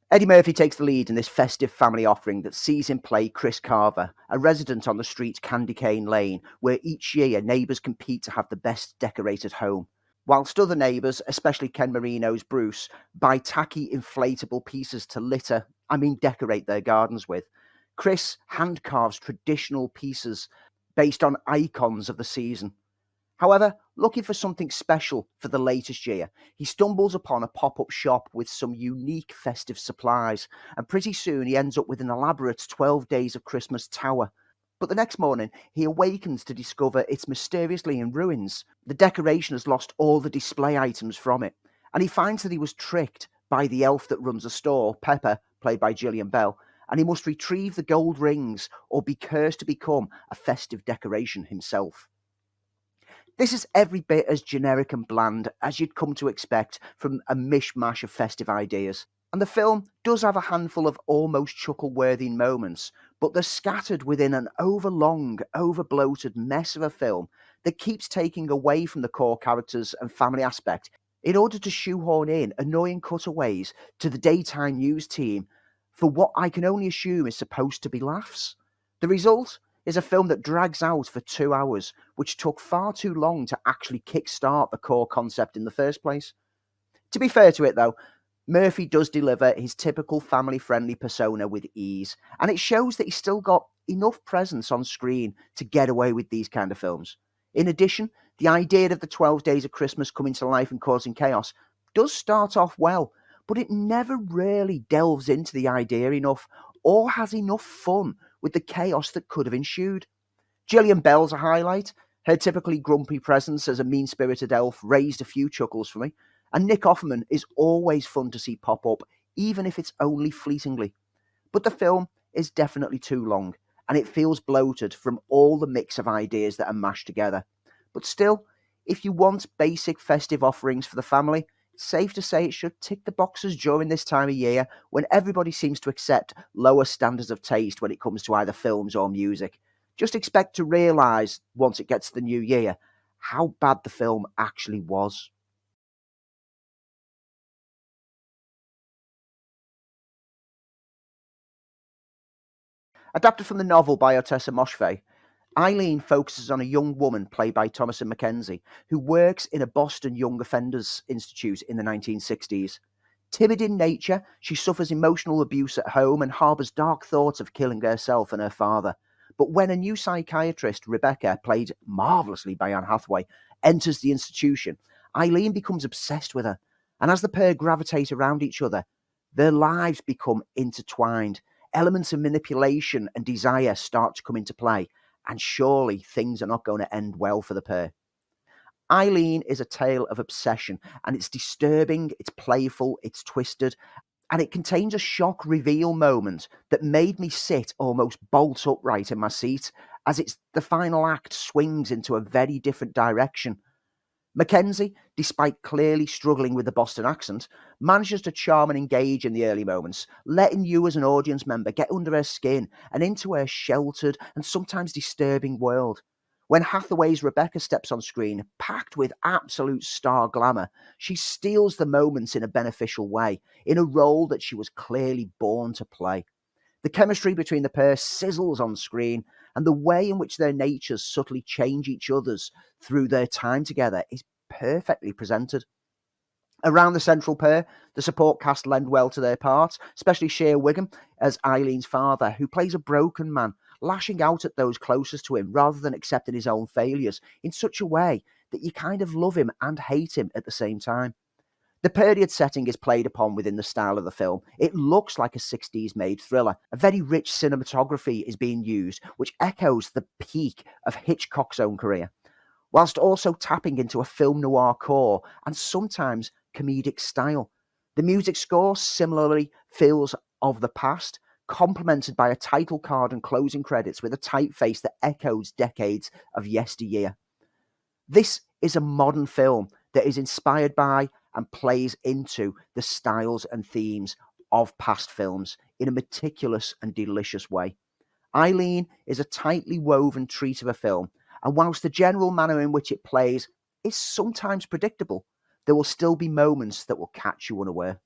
Eddie Murphy takes the lead in this festive family offering that sees him play Chris Carver, a resident on the street's Candy Cane Lane, where each year neighbours compete to have the best decorated home. Whilst other neighbours, especially Ken Marino's Bruce, buy tacky inflatable pieces to decorate their gardens with, Chris hand carves traditional pieces based on icons of the season. However, looking for something special for the latest year, he stumbles upon a pop-up shop with some unique festive supplies, and pretty soon he ends up with an elaborate 12 Days of Christmas tower. But the next morning, he awakens to discover it's mysteriously in ruins. The decoration has lost all the display items from it, and he finds that he was tricked by the elf that runs the store, Pepper, played by Gillian Bell, and he must retrieve the gold rings or be cursed to become a festive decoration himself. This is every bit as generic and bland as you'd come to expect from a mishmash of festive ideas. And the film does have a handful of almost chuckle-worthy moments, but they're scattered within an overlong, over-bloated mess of a film that keeps taking away from the core characters and family aspect in order to shoehorn in annoying cutaways to the daytime news team for what I can only assume is supposed to be laughs. The result is a film that drags out for 2 hours, which took far too long to actually kickstart the core concept in the first place. To be fair to it though, Murphy does deliver his typical family-friendly persona with ease, and it shows that he's still got enough presence on screen to get away with these kind of films. In addition, the idea of the 12 Days of Christmas coming to life and causing chaos does start off well, but it never really delves into the idea enough or has enough fun with the chaos that could have ensued. Gillian Bell's a highlight. Her typically grumpy presence as a mean-spirited elf raised a few chuckles for me, and Nick Offerman is always fun to see pop up, even if it's only fleetingly. But the film is definitely too long, and it feels bloated from all the mix of ideas that are mashed together. But still, if you want basic festive offerings for the family, it's safe to say it should tick the boxes during this time of year when everybody seems to accept lower standards of taste when it comes to either films or music. Just expect to realise, once it gets to the new year, how bad the film actually was. Adapted from the novel by Ottessa Moshfegh, Eileen focuses on a young woman played by Thomasin McKenzie who works in a Boston Young Offenders Institute in the 1960s. Timid in nature, she suffers emotional abuse at home and harbours dark thoughts of killing herself and her father. But when a new psychiatrist, Rebecca, played marvellously by Anne Hathaway, enters the institution, Eileen becomes obsessed with her, and as the pair gravitate around each other, their lives become intertwined. Elements of manipulation and desire start to come into play, and surely things are not going to end well for the pair. Eileen is a tale of obsession, and it's disturbing, it's playful, it's twisted, and it contains a shock reveal moment that made me sit almost bolt upright in my seat as the final act swings into a very different direction. Mackenzie, despite clearly struggling with the Boston accent, manages to charm and engage in the early moments, letting you as an audience member get under her skin and into her sheltered and sometimes disturbing world. When Hathaway's Rebecca steps on screen, packed with absolute star glamour, she steals the moments in a beneficial way, in a role that she was clearly born to play. The chemistry between the pair sizzles on screen, and the way in which their natures subtly change each other's through their time together is perfectly presented. Around the central pair, the support cast lend well to their parts, especially Shea Wiggum as Eileen's father, who plays a broken man, lashing out at those closest to him rather than accepting his own failures in such a way that you kind of love him and hate him at the same time. The period setting is played upon within the style of the film. It looks like a 60s made thriller. A very rich cinematography is being used, which echoes the peak of Hitchcock's own career, whilst also tapping into a film noir core and sometimes comedic style. The music score similarly feels of the past, complemented by a title card and closing credits with a typeface that echoes decades of yesteryear. This is a modern film that is inspired by and plays into the styles and themes of past films in a meticulous and delicious way. Eileen is a tightly woven treat of a film, and whilst the general manner in which it plays is sometimes predictable, there will still be moments that will catch you unaware.